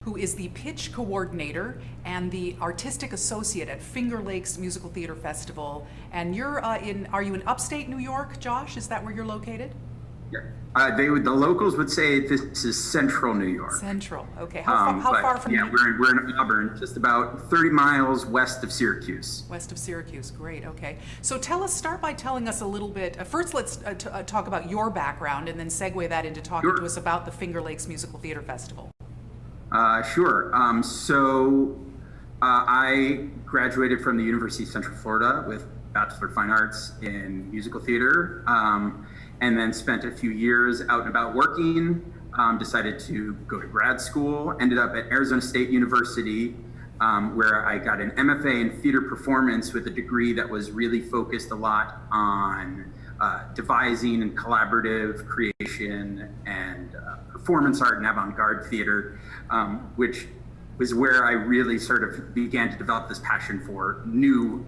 who is the pitch coordinator and the artistic associate at Finger Lakes Musical Theater Festival. And you're are you in upstate New York, Josh? Is that where you're located? Yeah. The locals would say this is central New York. Central, okay. How far from? Yeah, we're in Auburn, just about 30 miles west of Syracuse. West of Syracuse, great, okay. So start by telling us a little bit, first let's talk about your background and then segue that into talking to us about the Finger Lakes Musical Theater Festival. Sure. I graduated from the University of Central Florida with Bachelor of Fine Arts in Musical Theater, and then spent a few years out and about working, decided to go to grad school, ended up at Arizona State University, where I got an MFA in theater performance with a degree that was really focused a lot on devising and collaborative creation and performance art and avant-garde theater, which was where I really sort of began to develop this passion for new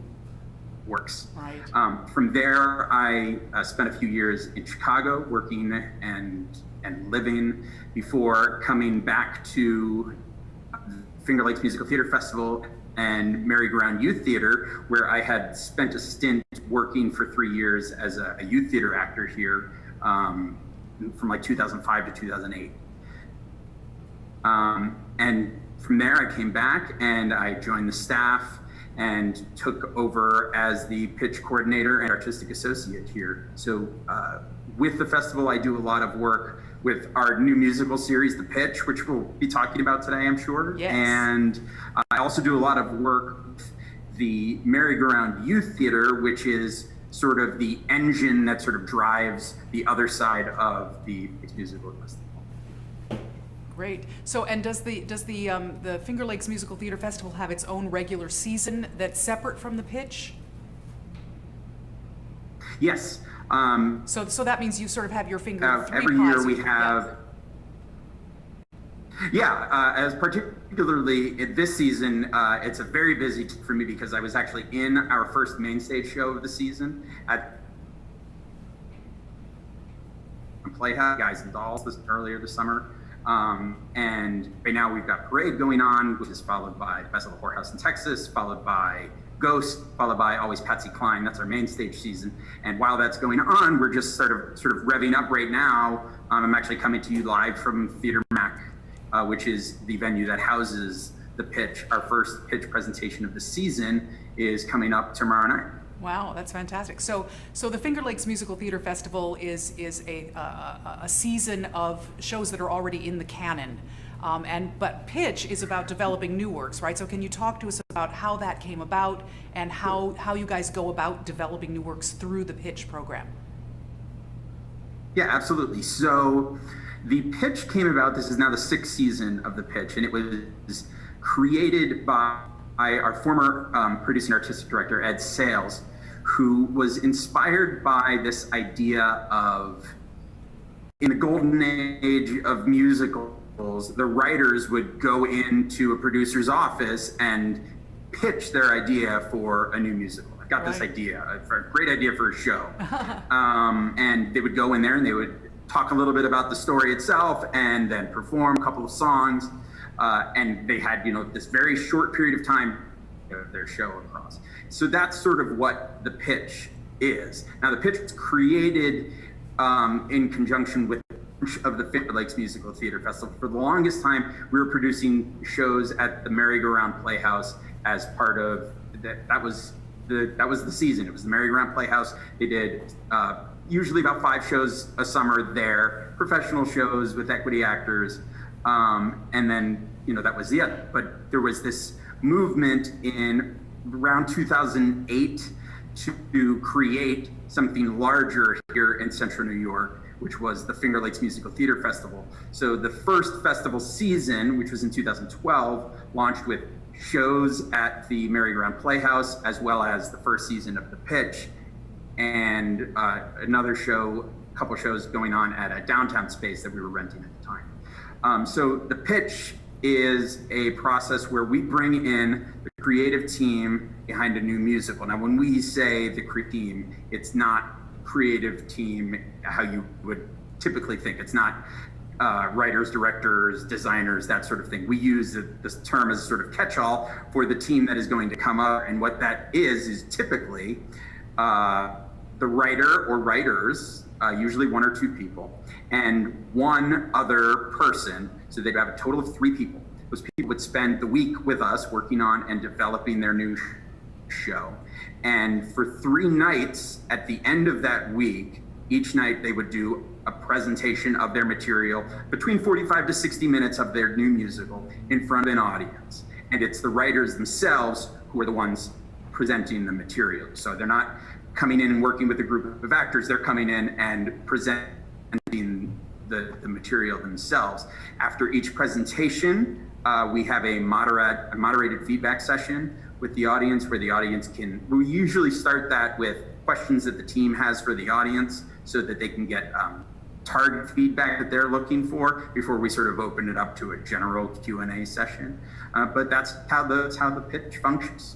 works. Right. From there, I spent a few years in Chicago working and living before coming back to Finger Lakes Musical Theater Festival and Merry-Go-Round Youth Theater, where I had spent a stint working for 3 years as a youth theater actor here from like 2005 to 2008. And from there, I came back and I joined the staff and took over as the pitch coordinator and artistic associate here. So with the festival, I do a lot of work with our new musical series, The Pitch, which we'll be talking about today, I'm sure. Yes. And I also do a lot of work with the Merry-Go-Round Youth Theater, which is sort of the engine that sort of drives the other side of the musical festival. Great. So, and does the Finger Lakes Musical Theater Festival have its own regular season that's separate from the pitch? Yes. So that means you sort of have your finger three every paws year we with- have. Yeah, as particularly this season, it's a very busy for me because I was actually in our first main stage show of the season at Playhouse, Guys and Dolls, earlier this summer. And right now we've got Parade going on, which is followed by Best of the Whorehouse in Texas, followed by Ghost, followed by Always Patsy Cline. That's our main stage season. And while that's going on, we're just sort of revving up right now. I'm actually coming to you live from Theater Mac, which is the venue that houses the pitch. Our first pitch presentation of the season is coming up tomorrow night. Wow, that's fantastic. So the Finger Lakes Musical Theater Festival is a season of shows that are already in the canon, but Pitch is about developing new works, right? So can you talk to us about how that came about and how you guys go about developing new works through the Pitch program? Yeah, absolutely. So the Pitch came about. This is now the 6th season of the Pitch, and it was created by our former producer and artistic director, Ed Sales, who was inspired by this idea of, in the golden age of musicals, the writers would go into a producer's office and pitch their idea for a new musical. I've got this idea, a great idea for a show. And they would go in there and they would talk a little bit about the story itself and then perform a couple of songs. And they had, this very short period of time of their show across. So that's sort of what the Pitch is. Now, the Pitch was created in conjunction with of the Finger Lakes Musical Theater Festival. For the longest time, we were producing shows at the Merry-Go-Round Playhouse as part of that was the season. It was the Merry-Go-Round Playhouse. They did usually about 5 shows a summer there, professional shows with equity actors, and then that was it. But there was this movement in around 2008 to create something larger here in Central New York, which was the Finger Lakes Musical Theater Festival. So the first festival season, which was in 2012, launched with shows at the Merry-Go-Round Playhouse, as well as the first season of The Pitch, and another show, a couple shows going on at a downtown space that we were renting at the time. So The Pitch is a process where we bring in the creative team behind a new musical. Now, when we say the creative team, it's not creative team how you would typically think. It's not writers, directors, designers, that sort of thing. We use this term as a sort of catch-all for the team that is going to come up, and what that is typically the writer or writers, usually one or two people, and one other person. So they'd have a total of 3 people. Those people would spend the week with us working on and developing their new show. And for 3 nights at the end of that week, each night they would do a presentation of their material, between 45 to 60 minutes of their new musical in front of an audience. And it's the writers themselves who are the ones presenting the material. So they're not coming in and working with a group of actors, they're coming in and presenting the material themselves. After each presentation, we have a moderated feedback session with the audience, where the audience we usually start that with questions that the team has for the audience, so that they can get target feedback that they're looking for before we sort of open it up to a general Q&A session. But that's how the pitch functions.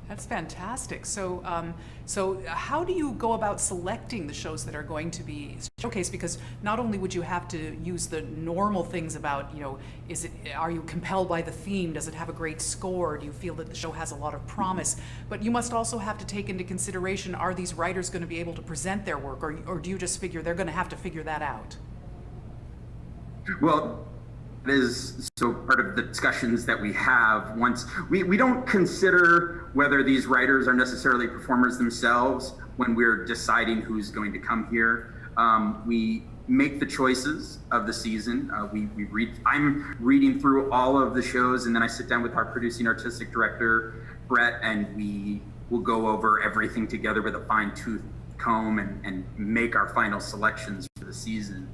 That's fantastic. So, so how do you go about selecting the shows that are going to be showcased? Because not only would you have to use the normal things about, are you compelled by the theme? Does it have a great score? Do you feel that the show has a lot of promise? But you must also have to take into consideration, are these writers going to be able to present their work, or do you just figure they're going to have to figure that out? Well, is so part of the discussions that we have. Once we don't consider whether these writers are necessarily performers themselves when we're deciding who's going to come here. We make the choices of the season. We read. I'm reading through all of the shows, and then I sit down with our producing artistic director Brett, and we will go over everything together with a fine-tooth comb and make our final selections for the season.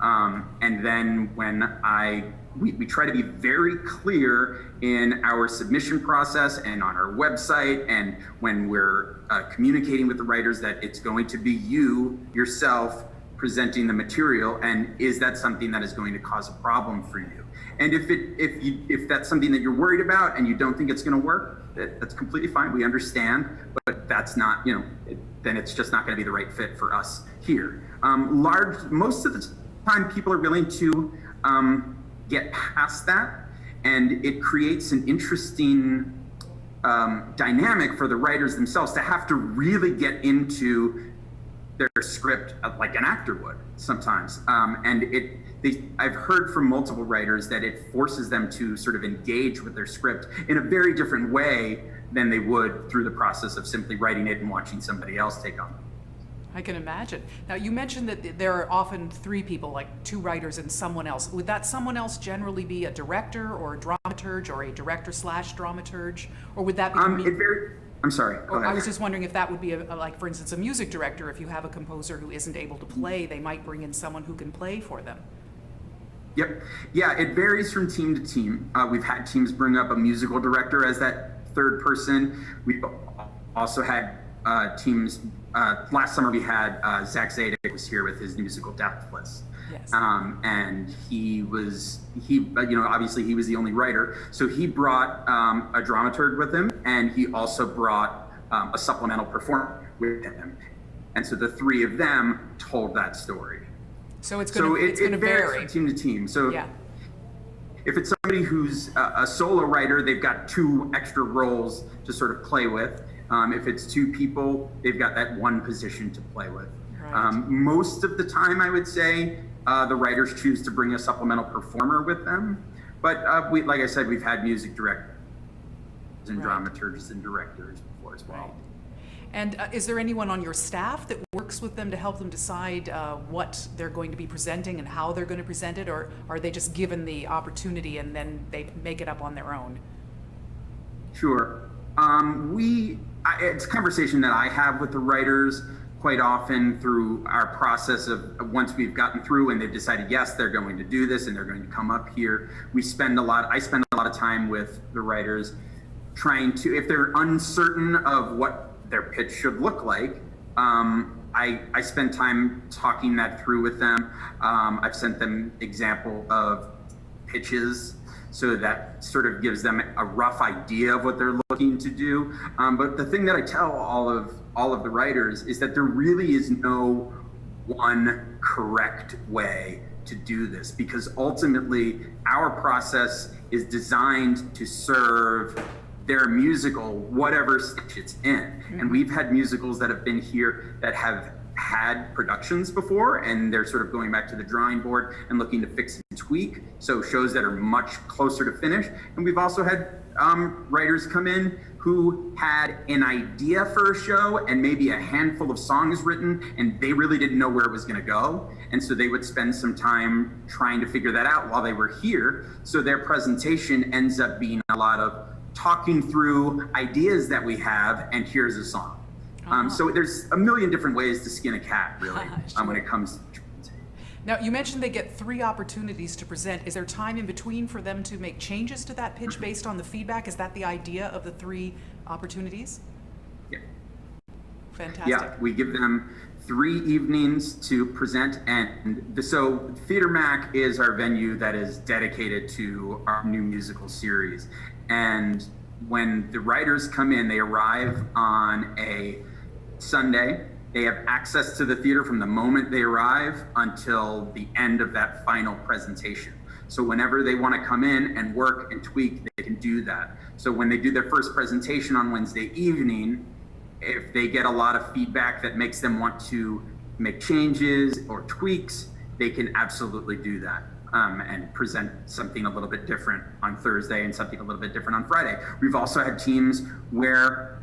And then when we try to be very clear in our submission process and on our website, and when we're communicating with the writers, that it's going to be you yourself presenting the material, and is that something that is going to cause a problem for you? And if that's something that you're worried about and you don't think it's going to work, that's completely fine. We understand, but that's not, then it's just not going to be the right fit for us here. Most of the time, people are willing to get past that, and it creates an interesting dynamic for the writers themselves to have to really get into their script like an actor would sometimes. And I've heard from multiple writers that it forces them to sort of engage with their script in a very different way than they would through the process of simply writing it and watching somebody else take on it. I can imagine. Now, you mentioned that there are often 3 people, like 2 writers and someone else. Would that someone else generally be a director or a dramaturge, or a director/dramaturge? Or would that be... I'm sorry, go ahead. I was just wondering if that would be, like, for instance, a music director. If you have a composer who isn't able to play, they might bring in someone who can play for them. Yep. Yeah, it varies from team to team. We've had teams bring up a musical director as that 3rd person. We've also had teams... last summer we had Zach Zadek was here with his musical Deathless. Yes. And obviously he was the only writer. So he brought a dramaturg with him, and he also brought a supplemental performer with him. And so the 3 of them told that story. So it's going to vary from team to team. So yeah. If it's somebody who's a solo writer, they've got 2 extra roles to sort of play with. If it's 2 people, they've got that 1 position to play with. Right. Most of the time, I would say, the writers choose to bring a supplemental performer with them. But like I said, we've had music directors and dramaturgs and directors before as well. Right. And is there anyone on your staff that works with them to help them decide what they're going to be presenting and how they're going to present it, or are they just given the opportunity and then they make it up on their own? Sure. It's a conversation that I have with the writers quite often through our process of once we've gotten through and they've decided, yes, they're going to do this and they're going to come up here. I spend a lot of time with the writers trying to, if they're uncertain of what their pitch should look like, I spend time talking that through with them. I've sent them example of pitches, so that sort of gives them a rough idea of what they're looking to do. But the thing that I tell all of the writers is that there really is no one correct way to do this, because ultimately our process is designed to serve their musical, whatever stage it's in. And we've had musicals that have been here that have had productions before, and they're sort of going back to the drawing board and looking to fix and tweak. So shows that are much closer to finish. And we've also had writers come in who had an idea for a show and maybe a handful of songs written, and they really didn't know where it was going to go. And so they would spend some time trying to figure that out while they were here. So their presentation ends up being a lot of talking through ideas that we have, and here's a song. So there's a million different ways to skin a cat, really, Sure. when it comes to. Now, you mentioned they get 3 opportunities to present. Is there time in between for them to make changes to that pitch based on the feedback? Is that the idea of the 3 opportunities? Yeah. Fantastic. Yeah, we give them 3 evenings to present, and so Theater Mac is our venue that is dedicated to our new musical series. And when the writers come in, they arrive on a Sunday. They have access to the theater from the moment they arrive until the end of that final presentation. So whenever they want to come in and work and tweak, they can do that. So when they do their first presentation on Wednesday evening, if they get a lot of feedback that makes them want to make changes or tweaks, they can absolutely do that. And present something a little bit different on Thursday and something a little bit different on Friday. We've also had teams where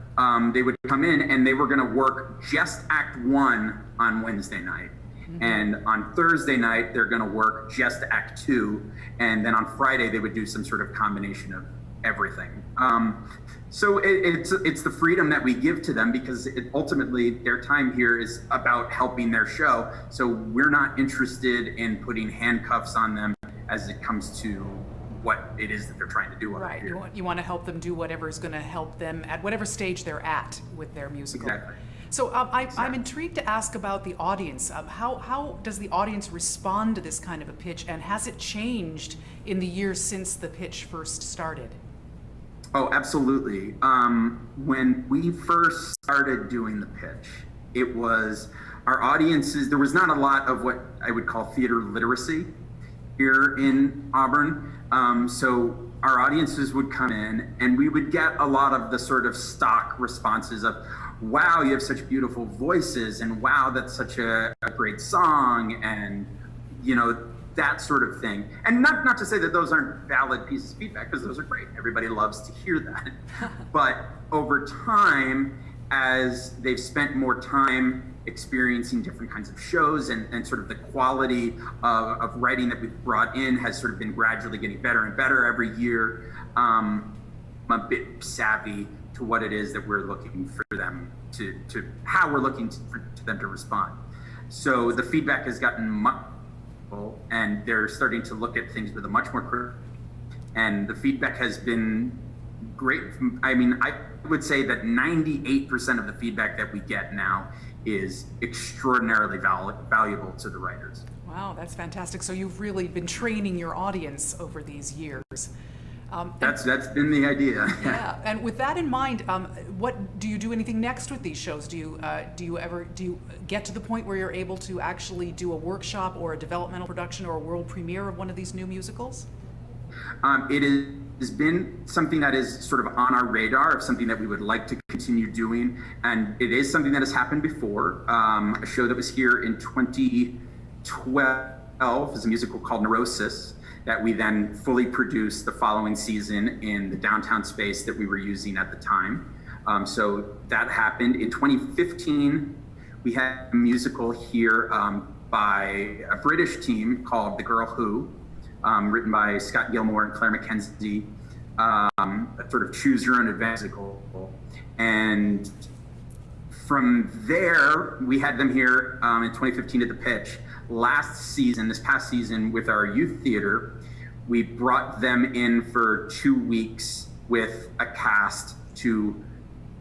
they would come in and they were going to work just Act 1 on Wednesday night. And on Thursday night, they're going to work just Act 2. And then on Friday, they would do some sort of combination of everything. So it's the freedom that we give to them, because ultimately their time here is about helping their show. So we're not interested in putting handcuffs on them as it comes to what it is that they're trying to do. Right. You want to help them do whatever is going to help them at whatever stage they're at with their musical. Exactly. So I'm intrigued to ask about the audience. How does the audience respond to this kind of a pitch, and has it changed in the years since the pitch first started? Oh, absolutely. When we first started doing the pitch, it was our audiences, there was not a lot of what I would call theater literacy here in Auburn. So our audiences would come in and we would get a lot of the sort of stock responses of, wow, you have such beautiful voices, and wow, that's such a great song, and that sort of thing. And not to say that those aren't valid pieces of feedback, because those are great. Everybody loves to hear that. But over time, as they've spent more time experiencing different kinds of shows, and sort of the quality of writing that we've brought in has sort of been gradually getting better and better every year, I'm a bit savvy to what it is that we're looking for them to how we're looking for them to respond. So the feedback has gotten much, and they're starting to look at things with a much more critical, and the feedback has been great. I mean, I would say that 98% of the feedback that we get now is extraordinarily valuable to the writers. Wow, that's fantastic. So you've really been training your audience over these years. That's been the idea. Yeah, and with that in mind, what do you do anything next with these shows? Do you get to the point where you're able to actually do a workshop or a developmental production or a world premiere of one of these new musicals? It has been something that is sort of on our radar of something that we would like to continue doing, and it is something that has happened before. A show that was here in 2012 is a musical called Neurosis, that we then fully produced the following season in the downtown space that we were using at the time. So that happened. In 2015, we had a musical here by a British team called The Girl Who, written by Scott Gilmore and Claire McKenzie, a sort of choose your own adventure musical. And from there, we had them here in 2015 at the pitch. This past season with our youth theater, we brought them in for 2 weeks with a cast to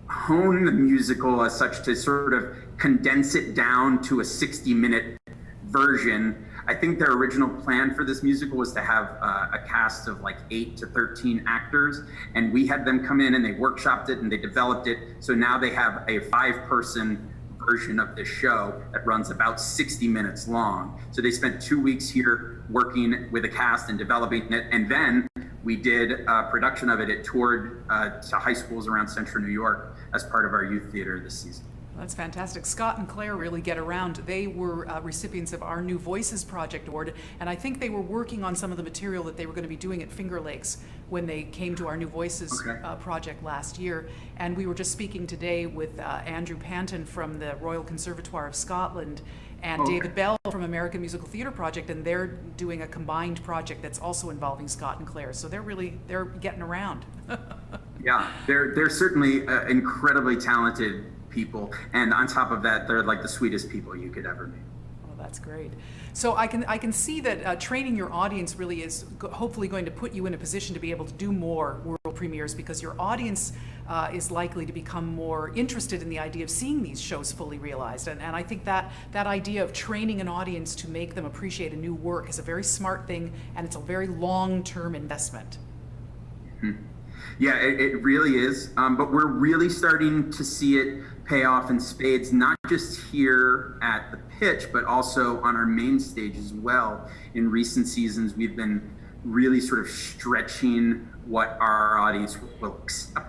hone the musical as such, to sort of condense it down to a 60-minute version. I think their original plan for this musical was to have a cast of like 8 to 13 actors, and we had them come in and they workshopped it and they developed it. So now they have a 5-person version of this show that runs about 60 minutes long. So they spent 2 weeks here working with a cast and developing it, and then we did a production of it. It toured to high schools around central New York as part of our youth theater this season. That's fantastic. Scott and Claire really get around. They were recipients of our New Voices Project Award, and I think they were working on some of the material that they were going to be doing at Finger Lakes when they came to our New Voices project last year. And we were just speaking today with Andrew Panton from the Royal Conservatoire of Scotland and David Bell from American Musical Theatre Project, and they're doing a combined project that's also involving Scott and Claire. So they're getting around. Yeah, they're certainly incredibly talented people, and on top of that, they're like the sweetest people you could ever meet. Oh, that's great. So I can see that training your audience really is hopefully going to put you in a position to be able to do more world premieres, because your audience is likely to become more interested in the idea of seeing these shows fully realized. And I think that idea of training an audience to make them appreciate a new work is a very smart thing, and it's a very long-term investment. Mm-hmm. Yeah, it really is. But we're really starting to see it pay off in spades, not just here at the Pitch, but also on our main stage as well. In recent seasons, we've been really sort of stretching what our audience will accept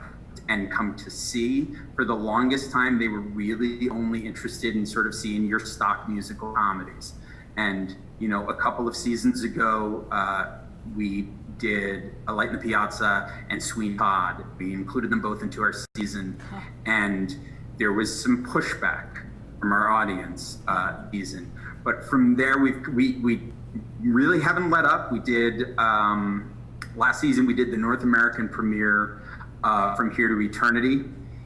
and come to see. For the longest time, they were really only interested in sort of seeing your stock musical comedies. And, you know, a couple of seasons ago, we did A Light in the Piazza and Sweeney Todd. We included them both into our season, and there was some pushback from our audience season. But from there, we really haven't let up. We did last season. We did the North American premiere From Here to Eternity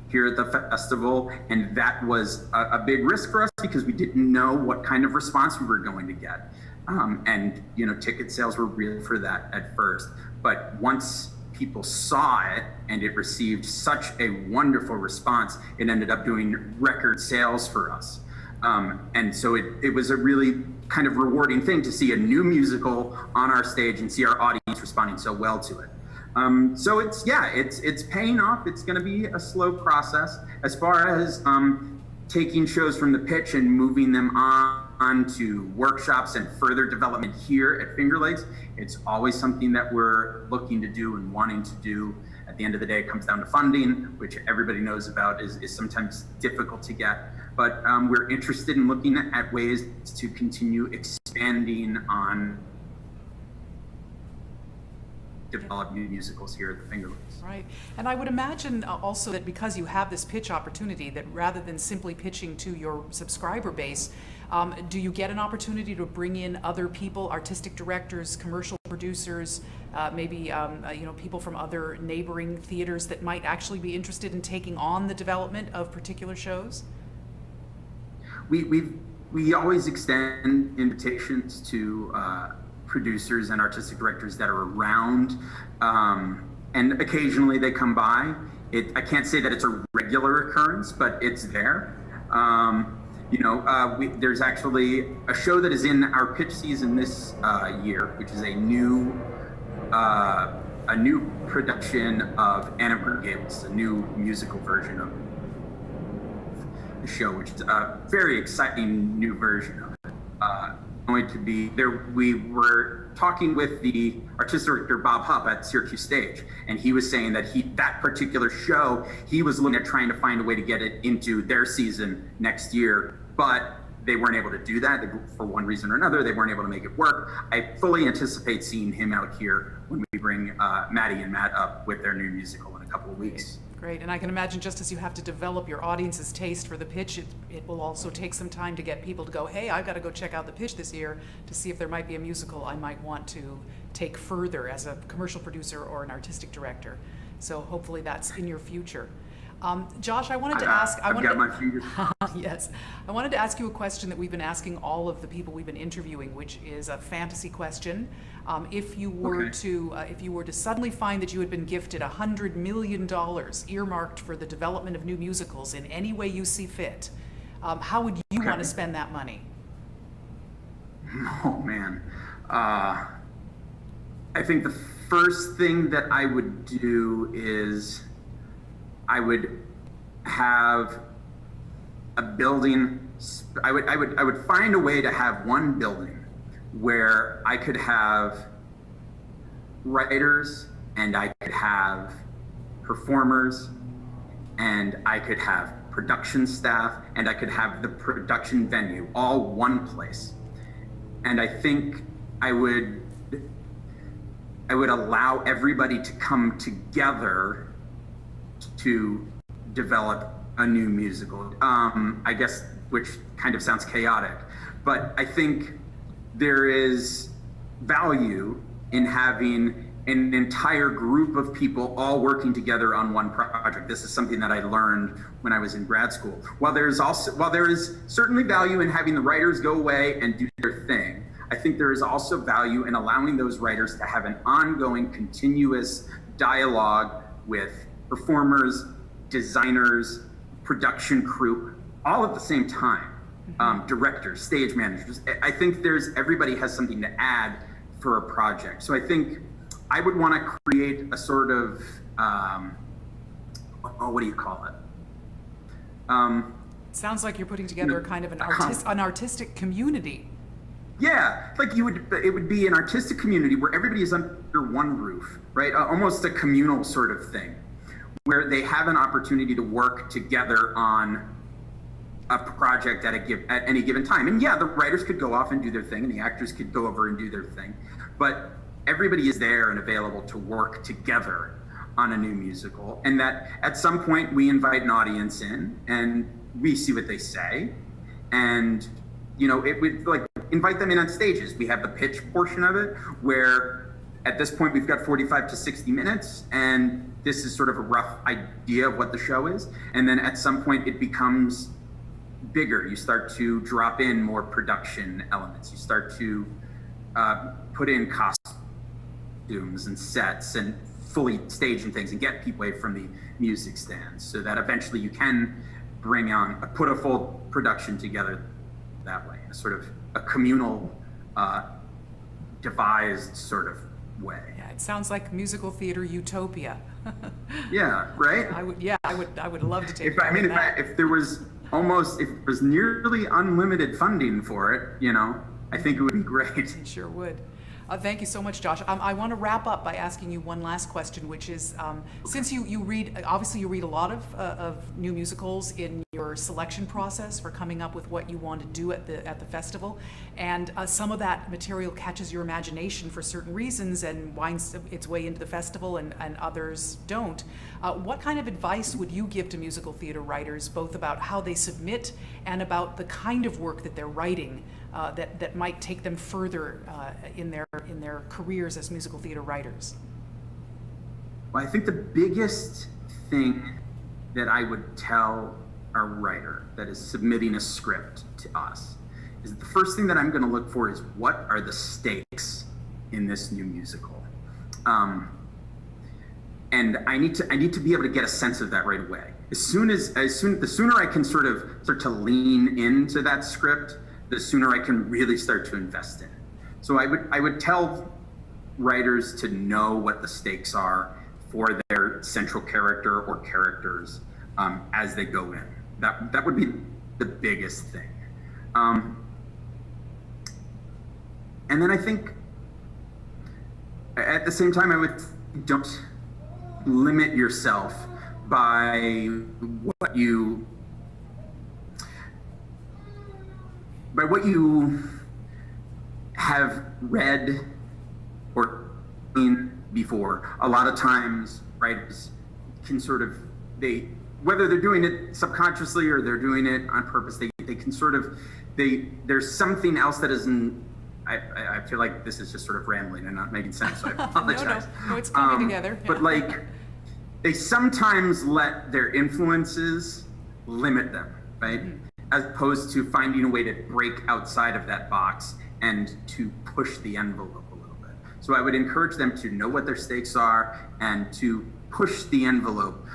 here at the festival, and that was a big risk for us because we didn't know what kind of response we were going to get. And, you know, ticket sales were real for that at first. But once people saw it and it received such a wonderful response, it ended up doing record sales for us. And so it was a really kind of rewarding thing to see a new musical on our stage and see our audience responding so well to it. So it's paying off. It's going to be a slow process. As far as taking shows from the Pitch and moving them on to workshops and further development here at Finger Lakes, it's always something that we're looking to do and wanting to do. At the end of the day, it comes down to funding, which everybody knows about is sometimes difficult to get. But we're interested in looking at ways to continue expanding on develop new musicals here at the Finger Lakes. Right. And I would imagine also that because you have this pitch opportunity, that rather than simply pitching to your subscriber base, do you get an opportunity to bring in other people, artistic directors, commercial producers, maybe people from other neighboring theaters that might actually be interested in taking on the development of particular shows? We always extend invitations to producers and artistic directors that are around, and occasionally they come by. I can't say that it's a regular occurrence, but it's there. There's actually a show that is in our pitch season this year, which is a new production of Anne of Green Gables, a new musical version of the show, which is a very exciting new version of it. Going to be there. We were talking with the artistic director Bob Hupp at Syracuse Stage, and he was saying that that particular show, he was looking at trying to find a way to get it into their season next year, but they weren't able to do that for one reason or another. They weren't able to make it work. I fully anticipate seeing him out here when we bring Maddie and Matt up with their new musical in a couple of weeks. Great, and I can imagine just as you have to develop your audience's taste for the pitch, it will also take some time to get people to go, hey, I've got to go check out the pitch this year to see if there might be a musical I might want to take further as a commercial producer or an artistic director. So hopefully that's in your future. Josh, I wanted to ask. I've got my fingers. Yes, I wanted to ask you a question that we've been asking all of the people we've been interviewing, which is a fantasy question. If you were to suddenly find that you had been gifted $100 million earmarked for the development of new musicals in any way you see fit, how would you want to spend that money? Oh man, I think the first thing that I would do is I would have a building. I would find a way to have one building where I could have writers and I could have performers and I could have production staff and I could have the production venue, all one place. And I think I would allow everybody to come together to develop a new musical. I guess, which kind of sounds chaotic, but I think there is value in having an entire group of people all working together on one project. This is something that I learned when I was in grad school. While there is certainly value in having the writers go away and do their thing, I think there is also value in allowing those writers to have an ongoing, continuous dialogue with performers, designers, production crew, all at the same time. Directors, stage managers. I think everybody has something to add for a project. So I think I would want to create a sort of, what do you call it? Sounds like you're putting together a kind of an artistic community. Yeah, like it would be an artistic community where everybody is under one roof, right? Almost a communal sort of thing, where they have an opportunity to work together on a project at any given time. And yeah, the writers could go off and do their thing, and the actors could go over and do their thing, but everybody is there and available to work together on a new musical. And that at some point we invite an audience in and we see what they say. And, it would like invite them in on stages. We have the pitch portion of it where at this point we've got 45 to 60 minutes and this is sort of a rough idea of what the show is. And then at some point it becomes bigger. You start to drop in more production elements. You start to put in costumes and sets and fully stage and things and get people away from the music stands so that eventually you can put a full production together that way, in a sort of a communal, devised sort of way. Yeah, it sounds like musical theater utopia. Yeah, right? I would love to take if there was nearly unlimited funding for it, I think it would be great. It sure would. Thank you so much, Josh. I want to wrap up by asking you one last question, which is, since you read a lot of new musicals in your selection process for coming up with what you want to do at the festival, and some of that material catches your imagination for certain reasons and winds its way into the festival, and others don't. What kind of advice would you give to musical theater writers, both about how they submit and about the kind of work that they're writing? That might take them further in their careers as musical theater writers? Well, I think the biggest thing that I would tell a writer that is submitting a script to us is the first thing that I'm going to look for is what are the stakes in this new musical, and I need to be able to get a sense of that right away. The sooner I can sort of start to lean into that script, the sooner I can really start to invest in it. So I would tell writers to know what the stakes are for their central character or characters as they go in. That would be the biggest thing. And then I think at the same time, don't limit yourself by what you have read or seen before. A lot of times writers can sort of, whether they're doing it subconsciously or they're doing it on purpose, they can sort of, there's something else that isn't, I feel like this is just sort of rambling and not making sense, so I apologize. No, it's coming together. But they sometimes let their influences limit them, right? Mm-hmm. As opposed to finding a way to break outside of that box and to push the envelope a little bit. So I would encourage them to know what their stakes are and to push the envelope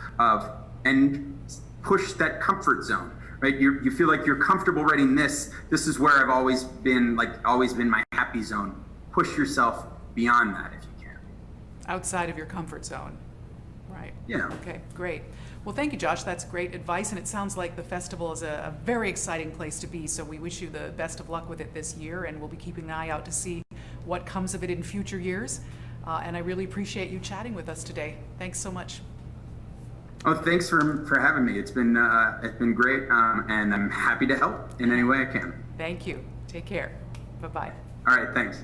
and push that comfort zone, right? You feel like you're comfortable writing this. This is where I've always been my happy zone. Push yourself beyond that if you can. Outside of your comfort zone. Right. Yeah. Okay, great. Well, thank you, Josh. That's great advice, and it sounds like the festival is a very exciting place to be, so we wish you the best of luck with it this year, and we'll be keeping an eye out to see what comes of it in future years. And I really appreciate you chatting with us today. Thanks so much. Oh, thanks for having me. It's been great, and I'm happy to help in any way I can. Thank you. Take care. Bye-bye. All right, thanks.